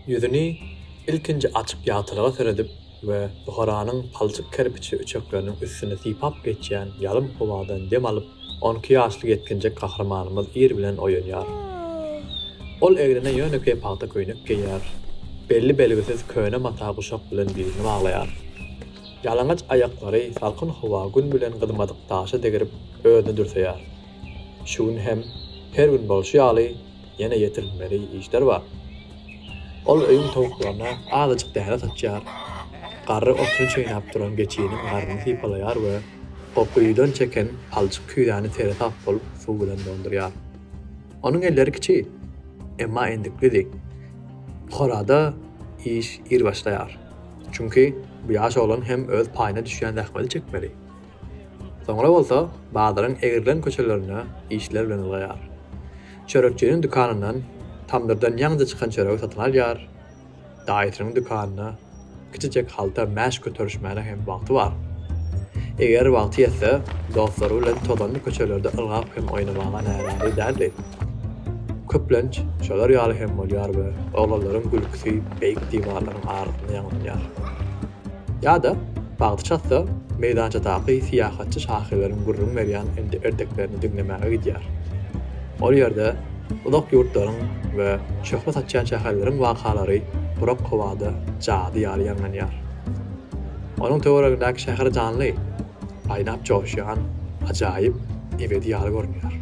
Yüzünü ilkinci açıp yatırağa seredip ve Buharanın palçık kerpiçi uçaklarının üstüne sipap geçen yalım huvadan dem alıp 12 yaşlı yetkince kahramanımız ir bilen oynayar. Ol egrine yönöke palta köynük giyer. Belli belgisiz köne mata kuşak bilen birini bağlayar. Yalangıç ayakları salkın huva gün bilen gıdımadık taşa degirip öğünü dürseyar. Şuun hem her gün bolşu yalı yine yetirilmeli işler var. Ol öýün tawuklarına azajyk däre satjar. Garry otunu çeýnäp duran geçiýiniň garryny hypalaýar we gopyýdan çeken palçyk küýdäni tere tap bolup suw bilen dondurýar. Onuň elleri kiçi, emma endiklidik. Buharada iş ir başlaýar. Çünki bu ýaş oğlan hem öz paýyna düşýän dähmeli çekmeli. Soňra bolsa, bazaryň egirlen köçelerine işler bilen ylgaýar. Çörekçiniň dükanynyň tamdyrdan ýaňda çykan çöregi satyn alýar. Daýatynyň dükanyna kiçijek halta mäş götürüşmäne hem wagty bar. Eger wagty ýetse, dostlary bilen todanly köçelerde ylgap hem oýnamaga näräli däldi. Köplenç şolar ýaly hem bolýar we oğlanlaryň gülkisi beýik diwarlaryň arasynda ýaňlanýar. Ýa-da wagty çatsa, meýdança taky siýahatçy şahylary gurrun berýän endi erdeklerini dinlemäge gidýär. Ol ýerde ulak ýurtlaryň we şöhret satýan şäherleriň wakalary Burak howada jady ýaly ýanlanýar. Onuň töweregindäki şäher janly, aýnap joşýan, ajaýyp ebedi ýaly görünýär.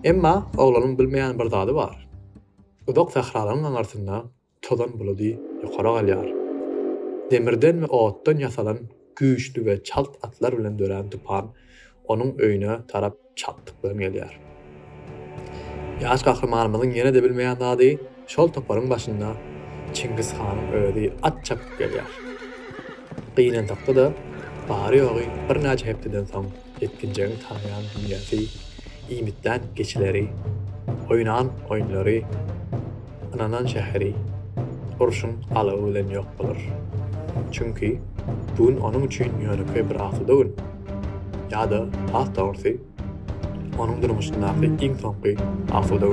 Emma oglanyň bilmeýän bir zady bar. Udak sahralaryň arasynda todan bulady ýokary galýar. Demirden we otdan ýasalan güýçli we çalt atlar bilen dören tupan onuň öýüne tarap çatdyk bilen gelýär. Ýaş kahramanymyzyň ýene de bilmeýän zady şol toparyň başynda Çingiz Hanyň öýüdi at çapyp gelýär. Gyýnan tapdy da bary ýogy bir näçe hepdeden soň etkinjeň tanaýan dünýäsi, iýmitden geçileri, oýnan oýunlary, ananan şäheri, urşun alawy bilen ýok bolar. Çünki bugün onuň üçin ýönepe bir asuda ýa-da has dogry onuň durmuşyndaky iň soňky asuda.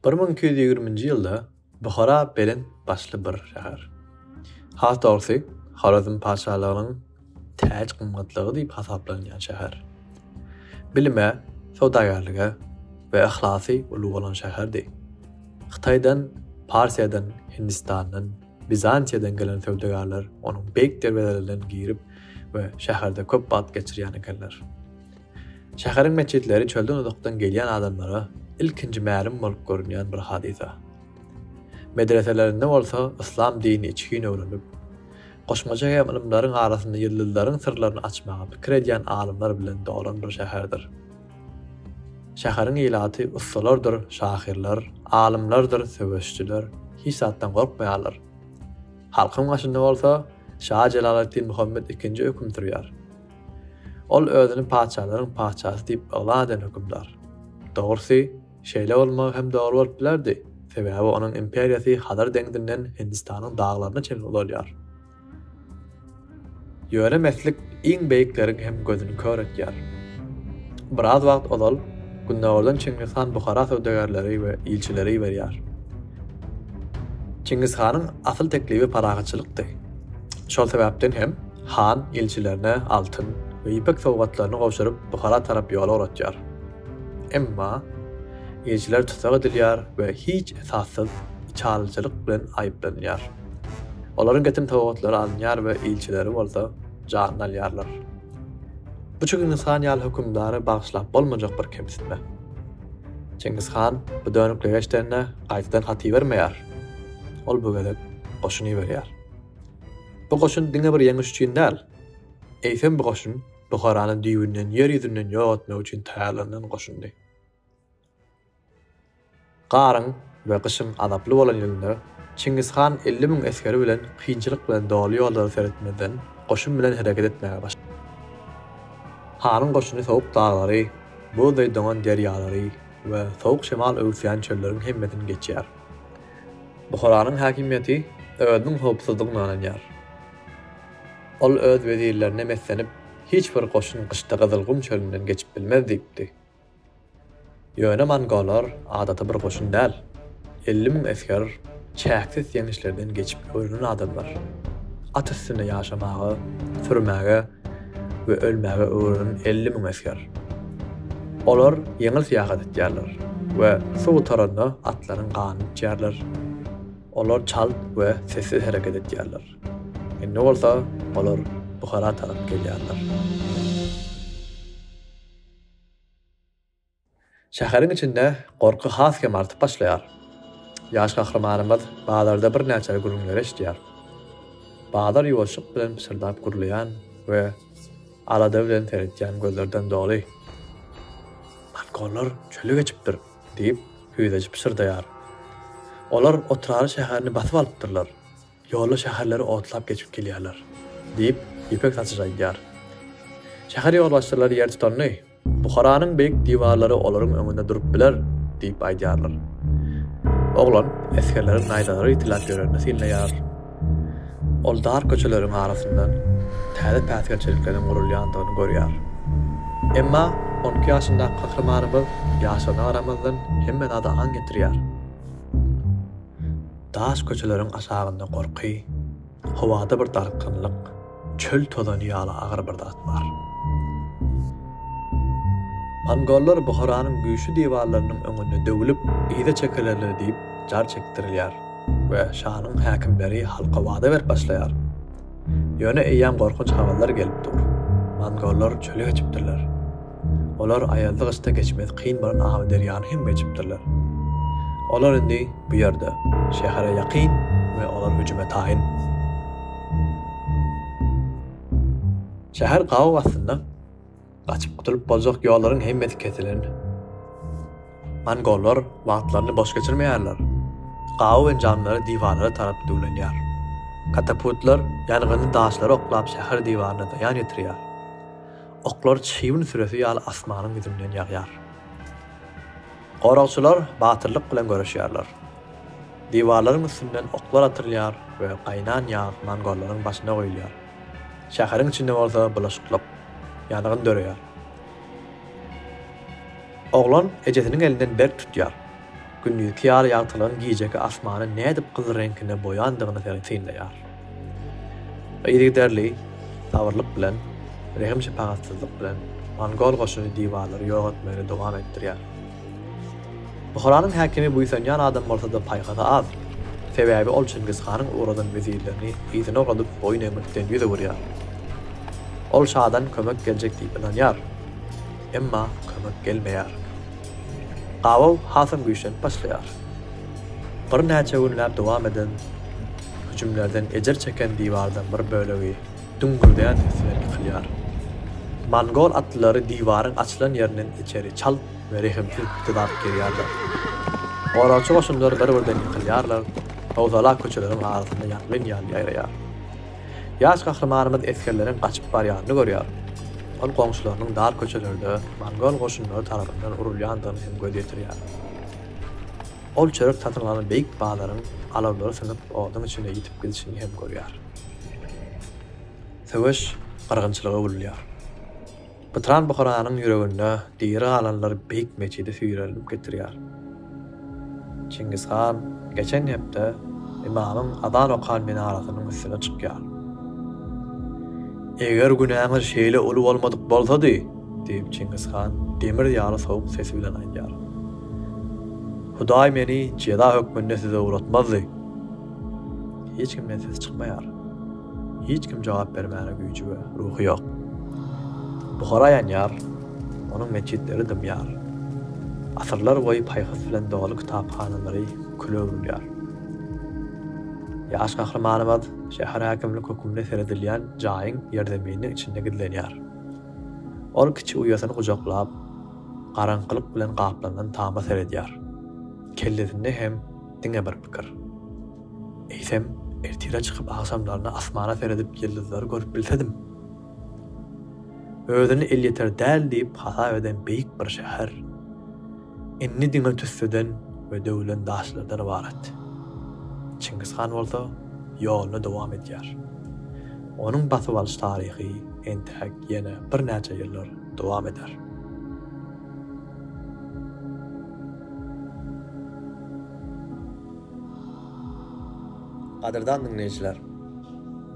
Bir 1220-nji ýylda Buhara belen başly bir şäher. Has dogry Xorazm paşalygynyň täç gymmatlygy diýip hasaplanýan şäher. Bilime, sowdagarlyga we ihlasy uly bolan şäherdi. Hytaýdan, Parsiýadan, Hindistandan, Bizantiýadan gelen sowdagarlar onuň beýik derwelerden girip we şäherde köp wagt geçirýän ekenler. Şäheriň meçitleri çölden uzakdan gelýän adamlara ilkinji mälim bolup görünýän bir hadisa. Medreselerinde bolsa islam dini içgin öwrenip, goşmaja ýa-da arasynda ýyldyzlaryň sirlerini açmaga pikir edýän alymlar bilen dolan bir şäherdir. Şäheriň ýylaty ustalardyr, şahirler, alymlardyr, söwüşçüler, hiç zatdan gorkmaýarlar. Halkyň başynda bolsa Şah Jalaluddin Muhammed II höküm sürýär. Ol özüni paçalaryň paçasy diýip ýylan eden hökümdar. Dogrusy, şeýle bolmagy hem dogry bolup bilerdi. Sebäbi onuň imperiýasy Hadar deňdinden Hindistanyň daglaryna çenli bolýar. Ýöne meslik iň beýikleriň hem gözüni kör etýär. Biraz wagt olal, günnäwrden Çingiz Han Buhara sowdagarlary we ilçileri berýär. Çingiz Hanyň asyl teklibi paragaçylykdy. Şol sebäpden hem Han ilçilerine altyn we ipek sowgatlaryny gowşuryp Buhara tarap ýola uratýar. Emma ilçiler tutsak edilýär we hiç esassız çaljylyk bilen aýyplanýar. Olaryň getim sowgatlary alınýar we ilçileri bolsa janyny alýarlar. Bu çykyny sanýal hökümdary bagşlap bolmajak bir kemsitme. Çingiz Han bu dönükle geçderine gaýtadan haty bermeýär. Ol bu gelek goşuny berýär. Bu goşun diňe bir ýeňiş üçin däl. Eýsem bu goşun Buharanyň düýünden ýer ýüzünden ýogatmak üçin taýýarlanan goşundy. Garyň we gyşyň azaply bolan ýylynda Çingiz Han 50 000 eskeri bilen kynçylyk bilen doly ýollary seretmeden goşun bilen hereket etmäge başlady. Hanyň goşuny sowuk daglary, buğday doňan derýalary we sowuk şemal öwsýän çölleriň hemmetiň geçýär. Buharanyň hakimiýeti Ödün hopsuzlugyny ananýar. Ol öz wezirlerine meslenip hiç bir goşun gışda Gızylgum çölünden geçip bilmez diýipdi. Ýöne Mongolar adaty bir goşun däl. 50 000 esker çäksiz ýeňişlerden geçip öýrünen adamlar. At üstünde ýaşamagy, sürmäge we ölmäge öwrünen 50 000 esker. Olar ýeňil syýahat etýärler we suw taranda atlaryň ganyny içýärler. Olar çalt we sessiz hereket etýärler. Ne bolsa olar Buhara tarap gelýärler. Şäheriň içinde gorky haskem artyp başlaýar. Ýaş gahramanymyz bazarda bir näçe gürünler eşdýär. Bazar ýuwaşlyk bilen pişirdap gurulaýan we alada bilen teretýän gözlerden doly. Mongolar çöle geçipdir diýip hüýdeji pişirdiýär. Olar oturary şäherini basyp alypdyrlar. Ýolda şäherleri otlap geçip gelýärler diýip ýepek saçaýar. Şäher ýolbaşçylary ýer tutanly. Buharanyň beýik diwarlary olaryň öňünde durup biler diýip aýdýarlar. Oglan eskerleriň naýdalary itilat görende silneýär. Ol dar köçeleriň arasyndan täze päsgerçilikleriniň gurulýandygyny görýär. Emma 12 ýaşynda kahramanymyz ýaşany aramazdan hemme nada aň getirýär. Daş köçeleriň aşagynda gorky, howada bir darkynlyk, çöl tozany ýaly agyr bir zat bar. Mongollar Buharanyň güýçli diwarlarynyň öňünde döwülip, ýyda çekelerler diýip jar çekdirilýär we şahanyň häkimleri halka wada berip başlaýar. Ýöne eýýän gorkunç habarlar gelip dur. Mongollar çöle geçipdirler. Olar aýaldyk iste geçmez kyn bir agy derýany hem geçipdirler. Olar indi bu ýerde şähere ýakyn we olar hüjüme taýin. Şäher gawy wagtynda gaçyp gutulyp boljak ýollaryň hemmeti kesilen. Mongollar wagtlaryny boş geçirmeýärler. Gawy we jamlary diwarlara tarap döwlenýär. Katapultlar ýanygyny daşlary oklap şäher diwaryna daýan ýetirýär. Oklar çiýin süresi ýaly asmanyň ýüzünden ýagýar. Goraçylar batyrlyk bilen görüşýärler. Diwarlaryň üstünden oklar atylýar we gaýnan ýag Mongollaryň başyna goýulýar. Şäheriň içinde bolsa bulaşyklap ýanygyn döreýär. Oglan ejesiniň elinden berk tutýar. Gündüz ýaly ýagtylaryň giýjeki asmany nädip gyzyl reňkine boýandygyny seýleýär. Ýerderli tawrlyk bilen, rehim şepagatsızlyk bilen Mongol goşuny diwarlary ýok etmegine dowam etdirýär. Buharanyň häkimi bu ýa adam bolsa-da paýgada az. Sebäbi ol Çingizhanyň uradan wezirlerini ýygyny ogadyp boyun emekden ýüze görýär. Ol şadan kömek geljek diýip inanýar. Emma kömek gelmeýär. Gawaw hasam güýşen başlaýar. Bir näçe günläp dowam eden hüjümlerden ejer çeken diwardan bir bölegi düňgürdeýän sesler ýykylýar. Mongol atlary diwaryň açylan ýerinden içeri çal we rehimsiz ýytyp gelýärler. Oraçy goşunlar bir-birden ýykylýarlar. Howzala köçeleriň arasynda ýangyn ýaýraýar. Ýaş gahramanymyz eskerleriň gaçyp barýanyny görýär. Ol goňşularynyň dar köçelerde Mongol goşunlary tarapyndan urulýandygyny hem göz ýetirýär. Ol çörek satylany beýik baglaryň alawlary synyp oduň içine ýitip gidişini hem görýär. Söwüş gargynçylyga urulýar. Batran Buharanyň ýüreginde diýeri alanlar beýik meçidi süýrelip getirýär. Çingizhan geçen hepde imamyň adan okan menarasynyň üstüne çykýar. Eger günäňiz şeýle uly bolmadyk bolsady, diýip Çingizhan demir ýaly sowuk sesi bilen aýdýar. Hudaý meni jeda hökmünde size uğratmazdy. Hiç kimden ses çykmaýar. Hiç kim jogap bermäne güýji we ruhy ýok. Buhara ýanýar, onuň meçitleri dymýar. Asyrlar boýy paýhys bilen doly kitaphanalary külöwürýär. Ýaş gahramanymyz şäher häkimlik hökmüne seredilýän jaýyň ýerdeminiň içinde gidlenýär. Ol kiçi uýasyny gujaklap, garaňkylyk bilen gaplanan tama seredýär. Kellesinde hem diňe bir pikir. Eýsem ertire çykyp akşamlaryna asmana seredip ýyldızlary görüp bilsedim. Özüni el yeter däl diýip hasap eden beýik bir şäher. Inni diňe tüsseden we döwlen daşlardan ibaret. Çingizhan bolsa ýoluna dowam edýär. Onuň basyp alyş taryhy entäk ýene bir näçe ýyllar dowam eder. Qadrdan dinleyijiler,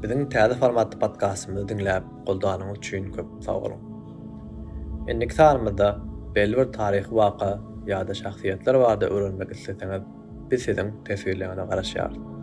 biziň täze formatly podcastymyzy dinläp goldanyň üçin köp sag bolun. Endiki sanymyzda belli bir taryhy waka ýa-da şahsiýetler barada öwrenmek isleseňiz, biz siziň tesirlerine garaşýar.